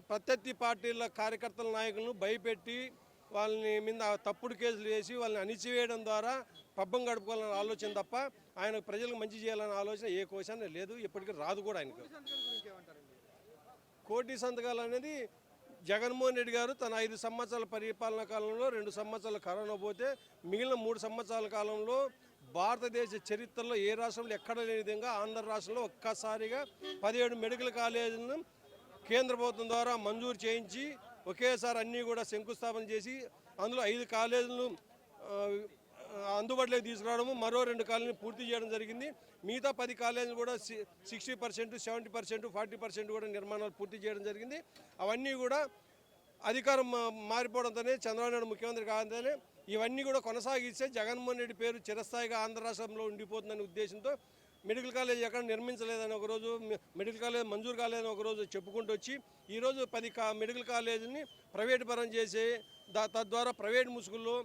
ప్రత్యర్థి పార్టీల కార్యకర్తల నాయకులను భయపెట్టి వాళ్ళని మీద తప్పుడు కేసులు వేసి వాళ్ళని అణిచివేయడం ద్వారా పబ్బం గడుపుకోవాలనే ఆలోచన తప్ప ఆయన ప్రజలకు మంచి చేయాలనే ఆలోచన ఏ కోశాన లేదు, ఎప్పటికీ రాదు కూడా ఆయనకు. కోటి సంతకాలు అనేది జగన్మోహన్ రెడ్డి గారు తన 5 సంవత్సరాల పరిపాలనా కాలంలో 2 సంవత్సరాలు కరోనా పోతే మిగిలిన 3 సంవత్సరాల కాలంలో భారతదేశ చరిత్రలో ఏ రాష్ట్రంలో ఎక్కడ లేని విధంగా ఆంధ్ర రాష్ట్రంలో ఒక్కసారిగా 17 మెడికల్ కాలేజీలను కేంద్ర ప్రభుత్వం ద్వారా మంజూరు చేయించి ఒకేసారి అన్నీ కూడా శంకుస్థాపన చేసి అందులో 5 కాలేజీలను అందుబాటులోకి తీసుకురావడము, మరో 2 కాలేజీలు పూర్తి చేయడం జరిగింది. మిగతా 10 కాలేజీలు కూడా 60%, 70%, 40% కూడా నిర్మాణాలు పూర్తి చేయడం జరిగింది. అవన్నీ కూడా అధికారం మారిపోవడంతోనే, చంద్రబాబు నాయుడు ముఖ్యమంత్రి కాదంతోనే ఇవన్నీ కూడా కొనసాగిస్తే జగన్మోహన్ రెడ్డి పేరు చిరస్థాయిగా ఆంధ్ర రాష్ట్రంలో ఉండిపోతుందనే ఉద్దేశంతో మెడికల్ కాలేజ్ ఎక్కడ నిర్మించలేదని ఒకరోజు, మెడికల్ కాలేజ్ మంజూరు కాలేదని ఒకరోజు చెప్పుకుంటూ వచ్చి ఈరోజు 10 మెడికల్ కాలేజీని ప్రైవేటు పరం చేసి తద్వారా ప్రైవేట్ ముసుగుల్లో